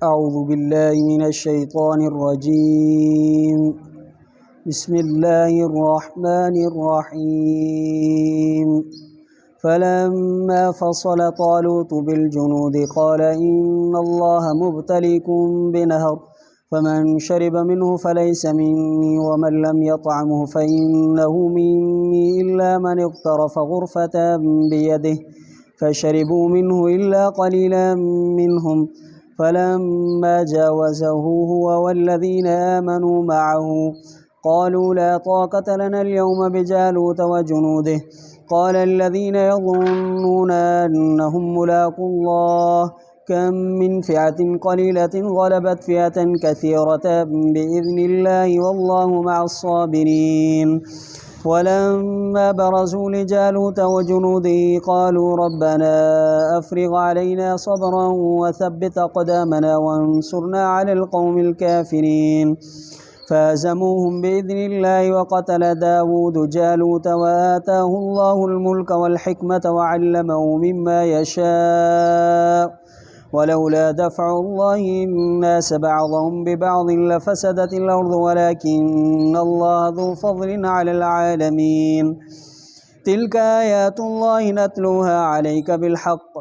أعوذ بالله من الشيطان الرجيم بسم الله الرحمن الرحيم فلما فصل طالوت بالجنود قال إن الله مبتليكم بنهر فمن شرب منه فليس مني ومن لم يطعمه فإنه مني إلا من اغترف غرفة بيده فشربوا منه إلا قليلا منهم فلما جاوزه هو والذين آمنوا معه قالوا لا طاقة لنا اليوم بجالوت وجنوده قال الذين يظنون أنهم ملاقو الله كم من فئة قليلة غلبت فئة كثيرة بإذن الله والله مع الصابرين ولما برزوا لجالوت وجنوده قالوا ربنا أفرغ علينا صبرا وثبت أقدامنا وانصرنا على القوم الكافرين فهزموهم بإذن الله وقتل داود جالوت وآتاه الله الملك والحكمة وعلمه مما يشاء ولولا دفع الله الناس بعضهم ببعض لفسدت الأرض ولكن الله ذو فضل على العالمين تلك آيات الله نتلوها عليك بالحق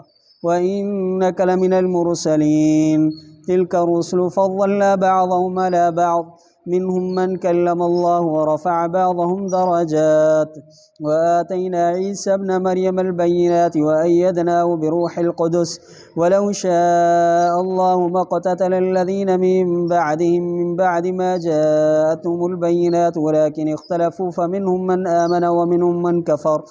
وإنك لمن المرسلين تلك الرسل فضلنا بعضهم على بعض منهم من كلم الله ورفع بعضهم درجات وآتينا عيسى ابن مريم البينات وأيدناه بروح القدس ولو شاء الله ما اقتتل الذين من بعدهم من بعد ما جاءتهم البينات ولكن اختلفوا فمنهم من آمن ومنهم من كفر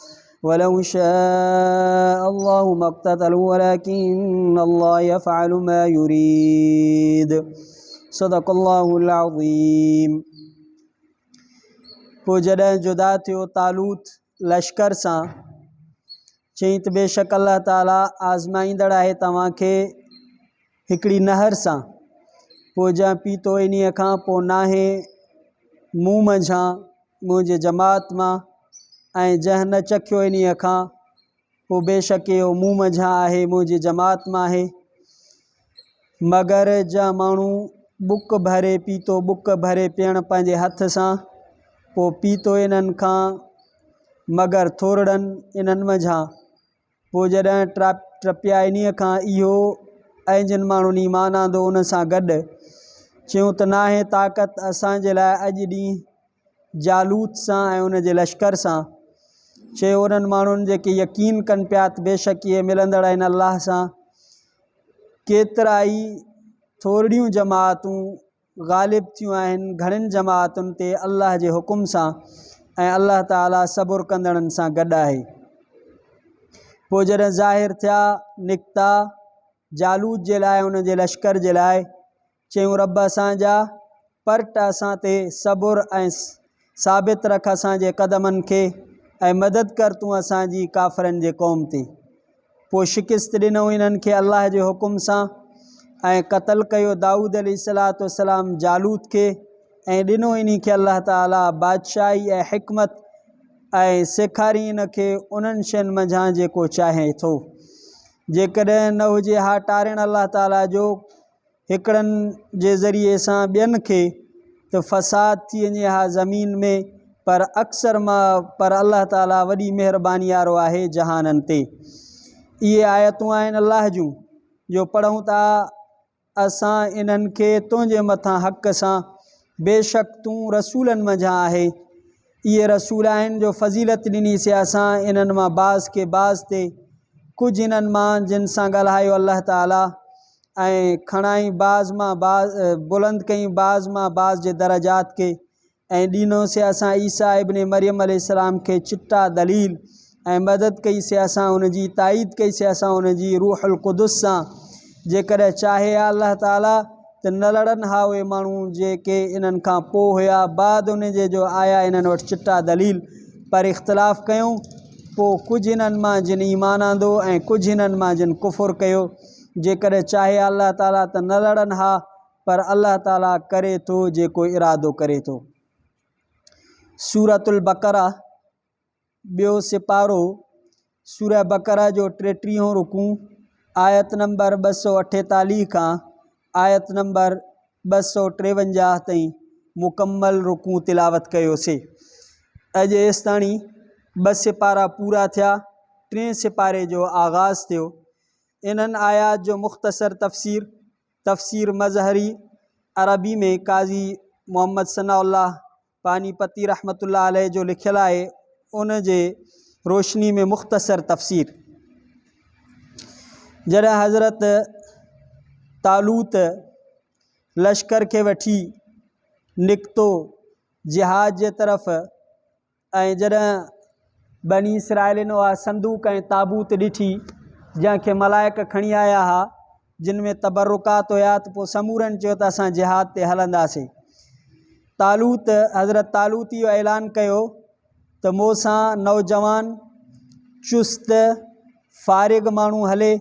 ولو شاء الله ما اقتتلوا ولكن الله يفعل ما يريد صدق الله العظيم पोइ जॾहिं जुदा थियो तालूत लश्कर सां चई त बेशक अल्लाह ताला आज़माईंदड़ आहे तव्हांखे हिकिड़ी नहर सां पोइ जा पीतो इन्हीअ खां पोइ नाहे मूं मंझां मुंहिंजे जमात मां ऐं जंहिं न चखियो इन्हीअ खां पोइ बेशक इहो मूं मंझां आहे मुंहिंजी जमात मां आहे मगर जा माण्हू बुक भरे पीतो बुक भरे पीअण पंहिंजे हथ सां पोइ पीतो इन्हनि खां मगर थोरड़नि इन्हनि मंझां पोइ जॾहिं टपिया इन्हीअ खां इहो ऐं जिन माण्हुनि ईमान आंदो उन सां गॾु चयूं त नाहे ताक़त असांजे लाइ अॼु ॾींहुं जालूत सां ऐं उन जे लश्कर सां चयो उन्हनि माण्हुनि जेके यकीन कनि पिया त बेशक इहे मिलंदड़ आहिनि अलाह सां केतिरा ई थोरियूं जमातूं ग़ालिब थियूं आहिनि घणनि जमातुनि ते अल्लाह जे हुकुम सां ऐं अल्लाह ताला सबुर कंदड़नि सां गॾु आहे पोइ जॾहिं ज़ाहिर थिया निकिता जालूत जे लाइ उन जे लश्कर जे लाइ चयूं रब असांजा पर्ट असां ते सबुर ऐं साबित रख असांजे क़दमनि खे ऐं मदद कर तूं असांजी काफ़रनि जे क़ौम ते पोइ शिकिस्त ॾिनऊं इन्हनि खे अल्लाह जे हुकुम सां ऐं क़तल कयो दाऊद अलैहिस्सलाम जालूत खे ऐं ॾिनो इन खे अल्लाह ताला बादशाही ऐं हिकमत ऐं सेखारी इन खे उन्हनि शयुनि मंझां जेको चाहे थो जेकॾहिं न हुजे हा टारिण अल्लाह ताला जो हिकिड़नि जे ज़रिए सां ॿियनि खे त फ़साद थी वञे हा ज़मीन में पर अक्सर मां पर अल्लाह ताला वॾी महिरबानी वारो आहे जहाननि ते इहे आयतूं आहिनि अल्लाह जूं जो पढ़ूं था असां इन्हनि खे तुंहिंजे मथां हक़ सां बेशक तूं रसूलनि मंझां आहे इहे रसूल आहिनि जो फज़ीलत ॾिनीसीं असां इन्हनि मां बाज़ खे बाज़ ते कुझु इन्हनि मां जिन सां ॻाल्हायो अल्लाह ताला ऐं खणाई बाज़ मां बाज़ बुलंद कई बाज़ मां बाज़ जे दरजात खे ऐं ॾिनोसीं असां ईसा इब्न मरियम अलैहिस्सलाम खे चिटा दलील ऐं मदद कईसीं असां उनजी ताईद कईसीं असां उनजी रूहुल क़ुदुस सां जेकॾहिं चाहे हा अल्लाह ताला त न लड़नि हा उहे माण्हू जेके इन्हनि खां पोइ हुया बाद उन जे जो आया इन्हनि वटि चिटा दलील पर इख़्तिलाफ़ कयूं पोइ कुझु इन्हनि मां जिन ईमान आंदो ऐं कुझु इन्हनि मां जिन कुफ़ुर कयो जेकॾहिं चाहे अल्लाह ताला त न लड़नि हा पर अल्लाह ताला करे थो जेको इरादो करे थो सूरतुल बक़रा ॿियो सिपारो सूरह बक़रा जो 33 रुकू आयत नंबर 248 खां आयत नंबर 253 ताईं मुकम्मल रुकू तिलावत कयोसीं। अॼु एसि ताणी 2 सिपारा पूरा थिया, 3 सिपारे जो आगाज़ थियो। इन्हनि आयात जो मुख़्तसर तफ़सीर मज़हरी अरबी में काज़ी मोहम्मद सनाउल्लाह पानीपती रहमतुल्लाह अलैह जो लिखियल आहे। उन जे रोशनी में मुख़्तसर तफ़सीर, जॾहिं हज़रत तालूत लश्कर खे वठी निकितो जिहाद जे तरफ़, ऐं जॾहिं बनी इसराइलिन उहा संदूक ऐं ताबूत ॾिठी जंहिंखे मलाइक खणी आया हुआ, जिन में तबरुकात हुया, त पोइ समूरनि चयो त असां जिहाद ते हलंदासीं। हज़रत तालूत इहो ऐलान कयो त मूंसां नौजवान चुस्त फ़ारिग माण्हू हले,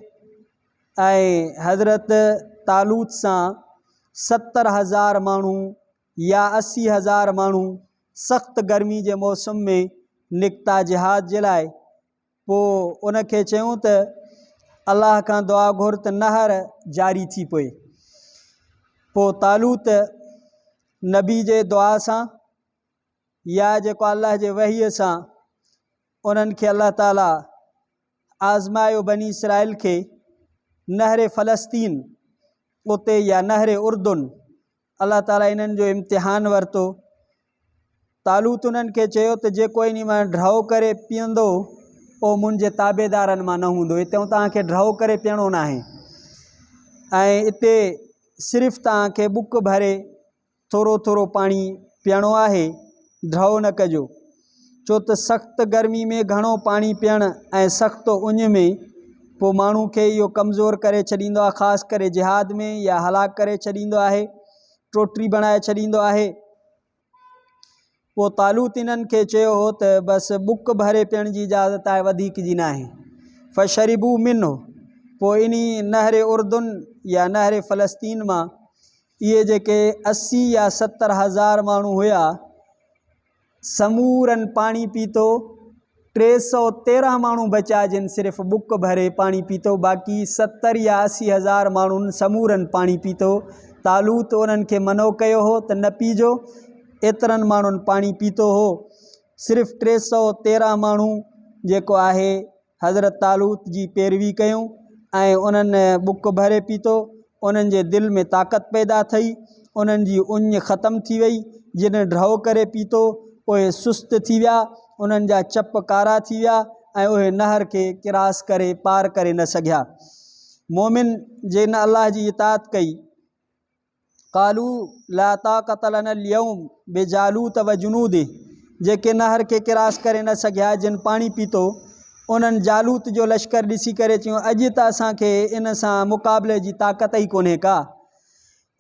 ऐं हज़रत तालूत सां 70,000 माण्हू या 80,000 माण्हू सख़्त गर्मी जे मौसम में निकिता जिहाद जे लाइ। पोइ उनखे चयूं त अल्लाह खां दुआ घुर त नहर जारी थी पए। पोइ तालूत नबी जे दुआ सां या जेको अल्लाह जे वहीअ सां उन्हनि खे अल्लाह ताला आज़मायो बनी इसराइल खे नहर फ़लस्तीन उते या नहर उर्दुन, अल्लाह ताला इन्हनि जो इम्तिहान वरितो। तालूत उन्हनि खे चयो त जेको इन मां ड्रहो करे पीअंदो उहो मुंहिंजे ताबेदारनि मां न हूंदो। हिते तव्हांखे ड्रहो करे पीअणो न आहे, ऐं हिते सिर्फ़ु तव्हांखे बुक भरे थोरो थोरो पाणी पीअणो आहे, ड्रहो न कजो। छो त सख़्तु गर्मी में घणो पाणी पीअणु ऐं सख़्तु उञ में पोइ माण्हू खे इहो कमज़ोर करे छॾींदो आहे, ख़ासि करे जिहाद में, या हलाक करे छॾींदो आहे, टोटरी बणाए छॾींदो आहे। पोइ तालूत इन्हनि खे चयो हो त बसि बुक भरे पीअण जी इजाज़त आहे, वधीक जी न आहे। फ़शरिबू मिनो, पोइ इन नहर उर्दुन या नहर फ़लस्तीन मां इहे जेके 80 या 70,000 माण्हू हुया, समूरनि पाणी पीतो। 313 माण्हू बचा जिन सिर्फ़ु बुक भरे पाणी पीतो, बाक़ी 70 या 80,000 माण्हुनि समूरनि पाणी पीतो। तालूत उन्हनि खे मनो कयो हो त न पीजो, एतिरनि माण्हुनि पाणी पीतो हो। सिर्फ़ु 313 माण्हू जेको आहे हज़रत तालूत जी पैरवी कयूं ऐं उन्हनि बुक भरे पीतो। उन्हनि जे दिलि में ताक़त पैदा थी, उन्हनि जी उञ ख़तमु थी वई। जिन ड्रहो करे पीतो उहे सुस्त थी विया, उन्हनि जा चप कारा थी विया ऐं उहे नहर खे किरास करे पार करे न सघिया। मोमिन जिन अल्लाह जी इताअत कई, क़ालू ला ताक़त लना अल-यौम बिजालूत व जुनूदि, जेके नहर खे किरास करे न सघिया, जिन पाणी पीतो, उन्हनि जालूत जो लश्कर ॾिसी करे चयूं अॼु त असांखे इन सां मुक़ाबले जी ताक़त ई कोन्हे का।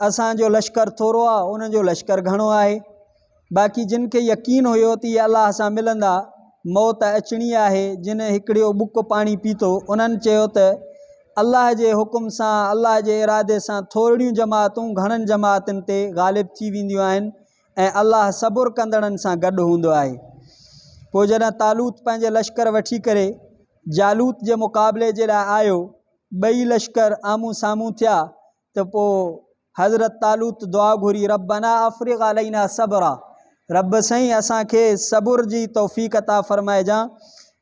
असांजो लश्कर थोरो आहे, उनजो लश्कर घणो आहे। बाक़ी जिन खे यकीन हुयो त इहे अलाह सां मिलंदा, मौत अचणी आहे, जिन हिकिड़ो बुक पाणी पीतो, उन्हनि चयो त अल्लाह जे हुकुम सां, अल्लाह जे इरादे सां थोरियूं जमातूं घणनि जमातुनि ते ग़ालिब थी वेंदियूं आहिनि ऐं अल्लाह सबुर कंदड़नि सां गॾु हूंदो आहे। पोइ जॾहिं तालूत पंहिंजे लश्कर वठी करे जालूत जे मुक़ाबले जे लाइ आयो, ॿई लश्कर आम्हूं साम्हूं थिया, त पोइ हज़रत तालूत दुआ घुरी, रब्बना अफ़्रिग़ अलैना सबरा, रब साईं असांखे सबुर जी तौफ़ीक़ अता फ़रमाइजां,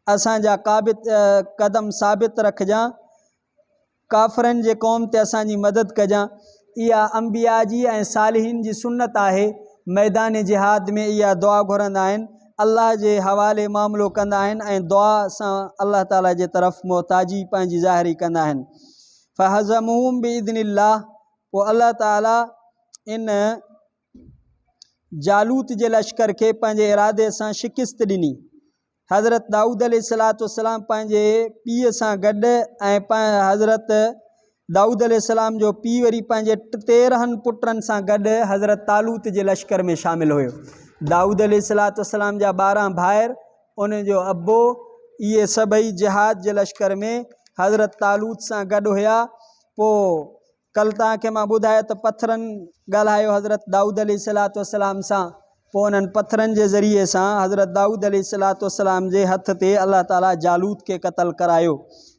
असांजा क़दम साबित रखिजां, काफ़रनि जे क़ौम ते असांजी मदद कजां। इहा अंबिया जी ऐं सालिहीन जी सुन्नत आहे। मैदान जिहाद में इहा दुआ घुरंदा आहिनि, अल्लाह जे हवाले मामिलो कंदा आहिनि ऐं दुआ सां अल्लाह ताला जे तरफ़ मोहताजी पंहिंजी ज़ाहिरी कंदा आहिनि। फ़हज़मूहुम बिइज़्निल्लाह, पोइ अल्लाह ताला इन जालूत जे लश्कर खे पंहिंजे इरादे सां शिकिस्त ॾिनी। हज़रत दाऊद अलैहिस्सलाम पंहिंजे पीउ सां गॾु ऐं हज़रत दाऊद अलैहिस्सलाम जो पीउ वरी पंहिंजे 13 पुटनि सां गॾु हज़रत तालूत जे लश्कर में शामिल हुयो। दाऊद अलैहिस्सलाम जा 12 भाइर, उनजो अबो, इहे सभई जिहाद जे लश्कर में हज़रत तालूत सां गॾु हुया। पोइ कल तव्हांखे मां ॿुधायो त पत्थरनि ॻाल्हायो हज़रत दाऊद अलैहिस्सलाम सां, पोइ उन्हनि पत्थरनि जे ज़रिए सां हज़रत दाऊद अलैहिस्सलाम जे हथ ते अल्लाह ताला जालूत खे क़तल करायो।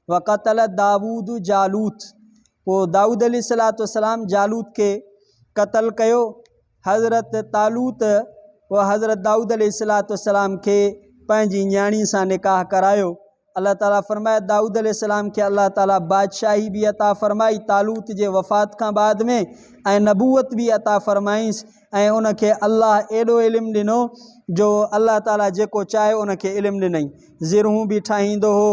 वक़तल दाऊद जालूत, पोइ दाऊद अलैहिस्सलाम जालूत खे क़तल कयो। हज़रत तालूत व हज़रत दाऊद अलैहिस्सलाम खे पंहिंजी न्याणी सां निकाह करायो। अल्लाह ताला फरमाए दाऊद अलैहिस्सलाम खे अल्लाह ताला बादशाही भी अता फरमाई तालूत जे वफ़ात खां बाद में, ऐं नबूवत भी अता फरमाईंसि। ऐं उनखे अल्लाह एॾो इल्मु ॾिनो जो अल्लाह ताला जेको चाहे उनखे इल्मु ॾिनई। ज़िरूं भी ठाहींदो हो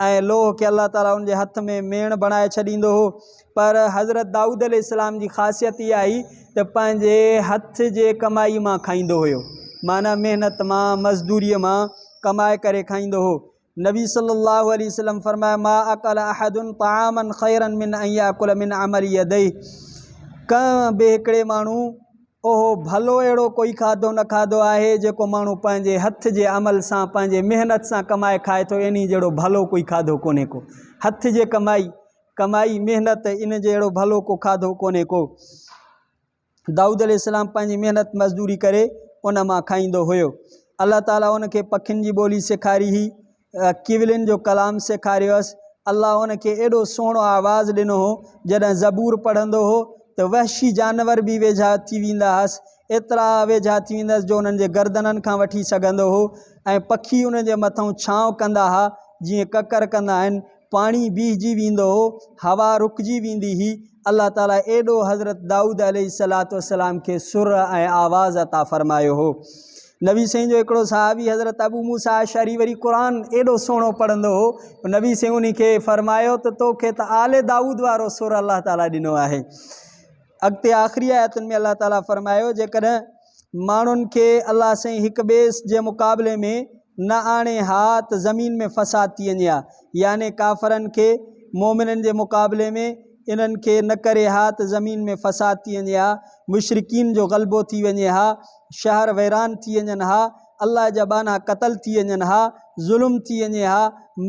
ऐं लोह खे अल्लाह ताला उनजे हथ में मेण बणाए छॾींदो हो। पर हज़रत दाऊद अलैहिस्सलाम जी ख़ासियत इहा आई त पंहिंजे हथ जे कमाई मां खाईंदो हुयो, माना महिनत मां मज़दूरीअ मां कमाए करे खाईंदो हो। नबी सल्लल्लाहु अलैहि वसल्लम फरमाया मा अकल अहदुन तामन खैरन मिन अन याकुल मिन अमल यदैहि। कंहिं बि हिकिड़े माण्हू ओहो भलो अहिड़ो कोई खाधो न खाधो आहे जेको माण्हू पंहिंजे हथ जे अमल सां पंहिंजे महिनत सां कमाए खाए थो, इन जहिड़ो भलो कोई खाधो कोन्हे को। हथ जे कमाई महिनत इन जहिड़ो भलो को खाधो कोन्हे को। दाऊद अलैहिस्सलाम पंहिंजी महिनत मज़दूरी करे उन मां खाईंदो हुयो। अल्लाह ताला उनखे पखियुनि जी ॿोली सेखारी हुई, किवलिन जो कलाम सेखारियोसि। अल्लाह उनखे एॾो सुहिणो आवाज़ु ॾिनो हो, जॾहिं ज़बूर पढ़ंदो हो त वहशी जानवर भी वेझा थी वेंदा हुअसि, एतिरा वेझा थी वेंदा जो उन्हनि जे गर्दननि खां वठी सघंदो हो। ऐं पखी उन जे मथां छांव कंदा हुआ जीअं ककर कंदा आहिनि। पाणी बीहजी वेंदो हो, हवा रुकिजी वेंदी हुई। अल्लाह ताला एॾो हज़रत दाऊद अलैहिस्सलाम खे सुर ऐं आवाज़ अता फरमायो हो। नबी साईं जो हिकिड़ो सहाबी हज़रत अबू मूसा अशअरी वरी क़ुरान एॾो सुहिणो पढ़ंदो हो। नबी साईं उन खे फरमायो त तोखे त आले दाऊद वारो सुर अल्लाह ताला ॾिनो आहे। अॻिते आख़िरी आयतुनि में अल्लाह ताला फरमायो जेकॾहिं माण्हुनि खे अल्लाह साईं हिक ॿिए जे मुक़ाबले में न आणे हा त ज़मीन में फ़साद थी वञे हा, याने काफ़रनि खे मोमिननि जे मुक़ाबले में इन्हनि खे न करे हा त ज़मीन में फ़साद थी वञे हा, मुशरिकीन जो ग़लबो थी वञे हा, शहर वैरान थी वञनि हा, अल्लाह जा बाना क़तल थी वञनि हा, ज़ुल्म थी वञे हा,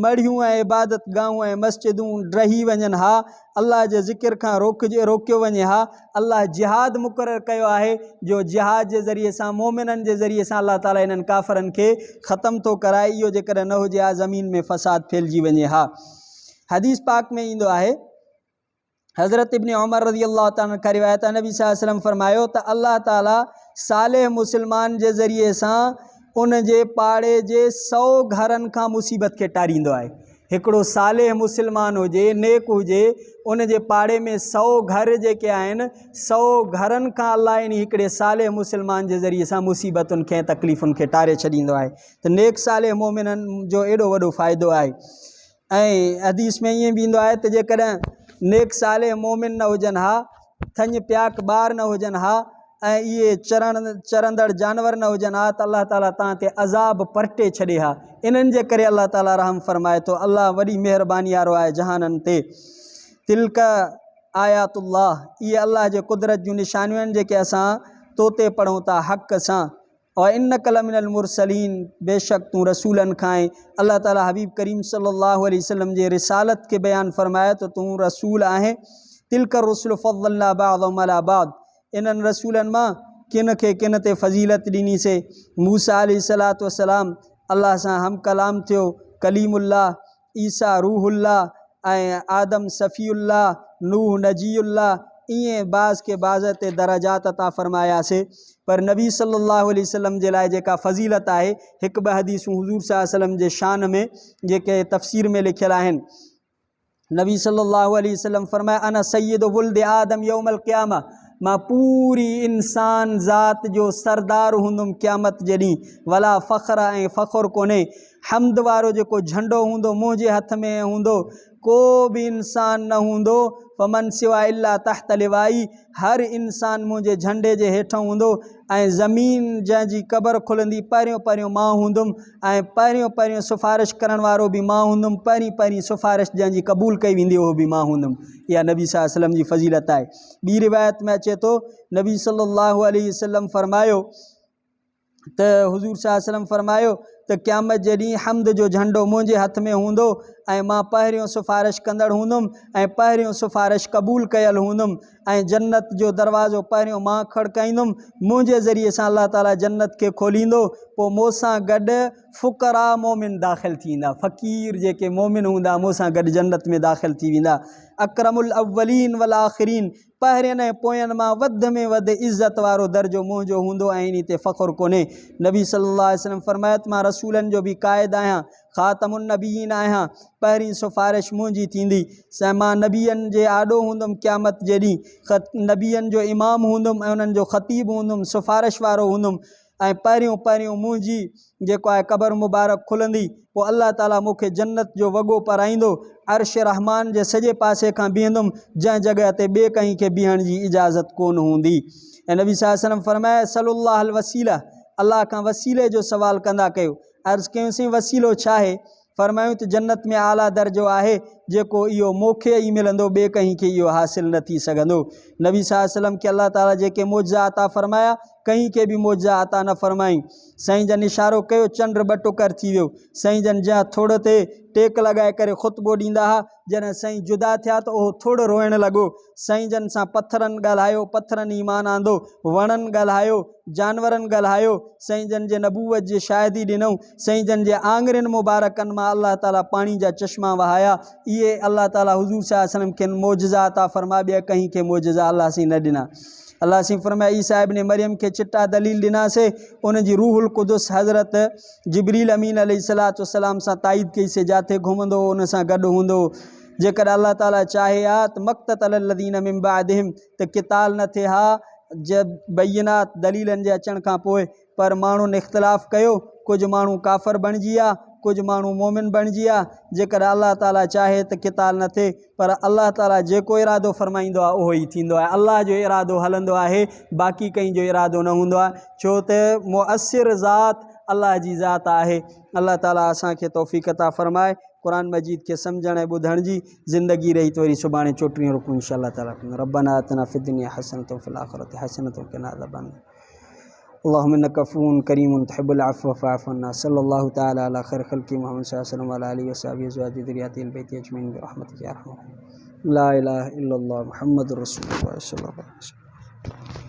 मढ़ियूं ऐं इबादत गाहूं ऐं मस्जिदूं ड्रही वञनि हा, अल्लाह जे ज़िक्र खां रोकियो वञे हा। अल्लाह जिहाद मुक़ररु कयो आहे जो जिहाद जे ज़रिए सां मोमिननि जे ज़रिए सां अल्लाह ताला इन्हनि काफ़रनि खे ख़तमु थो कराए। इहो जेकॾहिं न हुजे हा ज़मीन में फ़साद फैलिजी वञे हा। हदीस पाक में ईंदो आहे, हज़रत इब्न उमर रज़ी अल्लाह ताला खां रिवायत आहे, नबी सल्लल्लाहु अलैहि वसल्लम फरमायो त अल्लाह ताला सालेह मुसलमान जे ज़रिए सां उन जे पाड़े जे 100 घरनि खां मुसीबत खे टारींदो आहे। हिकिड़ो सालेह मुसलमान हुजे, नेक हुजे, उन जे पाड़े में 100 घर जेके आहिनि, 100 घरनि खां अल्लाह इन हिकिड़े सालेह मुसलमान जे ज़रिए सां मुसीबतुनि खे तकलीफ़ुनि खे टारे छॾींदो आहे। त नेक सालेह मोमिननि जो एॾो वॾो फ़ाइदो आहे। ऐं हदीस में ईअं बि ईंदो आहे त जेकॾहिं नेक सालेह मोमिन न हुजनि हा, थञ प्याक ॿार न हुजनि हा, ऐं इहे चरंदड़ जानवर न हुजनि हा त अल्लाह ताला तव्हां ते अज़ाब परटे छॾे हा। इन्हनि जे करे अल्लाह ताला रहम फरमाए थो। अल्लाह वॾी महिरबानी वारो आहे जहाननि ते। तिल्क आयातुल्लाह, इहे अल्लाह जे कुदरत जूं निशानियूं आहिनि जेके असां तोते पढ़ूं था हक़ सां। और इन्नक लमिनल मुरसलीन, बेशक तूं रसूलनि खां आहे। अल्लाह ताला हबीब करीम सल्लल्लाहु अलैहि वसल्लम जे रिसालत के बयान फरमाया तो तूं रसूल आहे। तिल्क रुसुल फज़लना बअदहुम अला बअद, इन्हनि रसूलनि मां किन खे किन ते फ़ज़ीलत ॾिनीसीं। मूसा अलैहिस्सलातु वस्सलाम अल्लाह सां हम कलाम थियो, कलीमुल्लाह, ईसा रूहुल्लाह ऐं आदम सफ़ीउल्लाह, नूह नजीउल्लाह, ईअं बाज़ के बाज़ ते दराजात अता फ़रमायासीं। पर नबी सल्लल्लाहु अलैहि वसल्लम जे लाइ जेका फ़ज़ीलत आहे, हिकु ॿ हदीसूं हुज़ूर सल्लल्लाहु अलैहि वसल्लम जे शान में जेके तफ़सीर में लिखियल आहिनि। नबी सल्लल्लाहु अलैहि वसल्लम फरमाया अना सय्यदु वुल्द आदम यौमल क़ियामा, मां पूरी इंसान ज़ात जो सरदार हूंदुमि क़यामत जे ॾींहुं। वला फ़ख़्र, ऐं फ़ख़ुरु कोन्हे। हम्द वारो जेको झंडो हूंदो मुंहिंजे हथ में हूंदो, को बि इंसान न हूंदो। फमन सिवा इल्ला तहत लिवाई, हर इंसान मुंहिंजे झंडे जे हेठों हूंदो। ऐं ज़मीन जंहिंजी क़बर खुलंदी पहिरियों पहिरियों मां हूंदुमि, ऐं पहिरियों पहिरियों सिफ़ारिश करण वारो बि मां हूंदुमि। पहिरीं पहिरीं सिफ़ारिश जंहिंजी क़बूल कई वेंदी उहो बि मां हूंदुमि। इहा नबी सल्लल्लाहु अलैहि वसल्लम जी फ़ज़ीलत आहे। ॿी रिवायत में अचे थो, नबी सल्लल्लाहु अलैहि वसल्लम फरमायो त हुज़ूर सल्लल्लाहु अलैहि वसल्लम फरमायो त क़यामत जे ॾींहुं हम्द जो झंडो मुंहिंजे हथ में हूंदो, ऐं मां पहिरियों सिफ़ारिश कंदड़ हूंदुमि ऐं पहिरियों सिफ़ारिश क़बूल कयल हूंदुमि ऐं जन्नत जो दरवाज़ो पहिरियों मां खड़काईंदुमि। मुंहिंजे ज़रिए सां अल्लाह ताला जन्नत खे खोलींदो, पोइ मूंसां गॾु फ़ुक़रा मोमिन दाख़िल थी वेंदा। फ़क़ीर जेके मोमिन हूंदा मूंसां गॾु जन्नत में दाख़िल थी वेंदा। अकरमुल अव्वलीन वल आख़िरीन, पहिरियनि ऐं पोयनि मां वधि में वधि इज़त वारो दर्जो मुंहिंजो हूंदो ऐं इन ते फ़ख़ुरु कोन्हे। नबी सल्लल्लाहु अलैहि वसल्लम फ़रमायत, मां रसूलनि जो बि क़ाइद आहियां, ख़ातमुन नबीन आहियां, पहिरीं सिफ़ारिश मुंहिंजी थींदी। मां नबियनि जे आॾो हूंदुमि क़यामत जे ॾींहुं, नबियनि जो इमाम हूंदुमि ऐं उन्हनि जो ख़तीब हूंदुमि, सिफ़ारिश वारो हूंदुमि। ऐं पहिरियों मुंहिंजी जेको आहे क़बर मुबारक खुलंदी, पोइ अल्लाह ताला मूंखे जन्नत जो वॻो पाराईंदो, अर्श रहमान जे सॼे पासे खां बीहंदुमि जंहिं जॻह ते ॿिए कंहिं खे बीहण जी इजाज़त कोन हूंदी। ऐं नबी सल्लल्लाहु अलैहि वसल्लम फ़रमाया, सल्लल्लाहु अल वसीला, अल्लाह खां वसीले जो सवाल कंदा कयो। अर्ज़ु कयोसीं वसीलो छा आहे? फ़रमायूं त जन्नत में आला दर्जो आहे जेको इहो मूंखे ई मिलंदो, ॿिए कंहिं खे इहो हासिल न थी सघंदो। नबी सल्लल्लाहु अलैहि वसल्लम खे अल्लाह ताला जेके मौजज़ा अता फ़रमाया, कंहिं खे बि मौजज़ा अता न फ़रमाई। साईं जन इशारो कयो, चंड ॿ टुकर थी वियो। साईं जन जंहिं थोड़ ते टेक लॻाए करे ख़ुतबो ॾींदा हुआ, जॾहिं साईं जुदा थिया त उहो थोड़ रोइण लॻो। साईं जन सां पथरनि ॻाल्हायो, पथरनि ईमान आंदो, वणनि ॻाल्हायो, जानवरनि ॻाल्हायो, साईं जन जे नबूवत जी शाहिदी ॾिनऊं। साईं जन जे आङुरियुनि मुबारकनि मां अल्लाह ताला पाणी जा चश्मा वहाया। इहे अल्लाह ताला हुज़ूर सल्लल्लाहु अलैहि वसल्लम खे मौजज़ा अता फ़रमा, ॿिया कंहिं खे मौजज़ा अल्लाह सी न ॾिना। अल्लाह सी फ़रमाया, ईसा इब्न मरियम खे चिटा दलील ॾिनासीं, उन जी रूहुल क़ुदुस हज़रत जिब्रील अमीन अलैहिस्सलातु वस्सलाम सां ताईद कईसीं, जिथे घुमंदो उन सां गॾु हूंदो। जेकॾहिं अल्लाह ताला चाहे हा त मक़्तल लदीन मिन बादिहिम, त क़िताल न थिए हा बैयनात दलीलनि जे अचण खां पोइ, पर माण्हुनि इख़्तिलाफ़ कयो, कुझु माण्हू काफ़िर बणिजी विया, कुझु माण्हू मोमिन बणिजी विया। जेकॾहिं अल्लाह ताला चाहे त क़िताल न थिए, पर अल्लाह ताला जेको इरादो फ़रमाईंदो आहे उहो ई थींदो आहे। अल्लाह जो इरादो हलंदो आहे, बाक़ी कंहिं जो इरादो न हूंदो आहे, छो त मुअस्सिर ज़ात अल्लाह जी ज़ात आहे। अल्लाह ताला असांखे तौफ़ीक़ अता फ़रमाए, क़ुरान मजीद के समझण ऐं ॿुधण जी ज़िंदगी रही त वरी सुभाणे चोटीअ रुकूं इंशाअल्लाह ताला। रब्बना आतिना फ़िद दुनिया हसनतन व फ़िल आख़िरति हसनतन व क़िना अज़ाबन्नार। अल्लाहुम्मा इन्नका अफ़ूव्वुन करीमुन तुहिब्बुल अफ़्व फ़अफ़ु अन्ना। सल्लल्लाहु तआला अला खैरि ख़ल्क़ि मुहम्मद सल्लल्लाहु अलैहि व आलिहि व सहाबिहि व अज़वाजिहि व ज़ुर्रिय्यतिहिल बैति अजमईन बिरहमतिका या अरहमर राहिमीन। ला इलाहा इल्लल्लाह मुहम्मदुर रसूलुल्लाह सल्लल्लाहु अलैहि वसल्लम।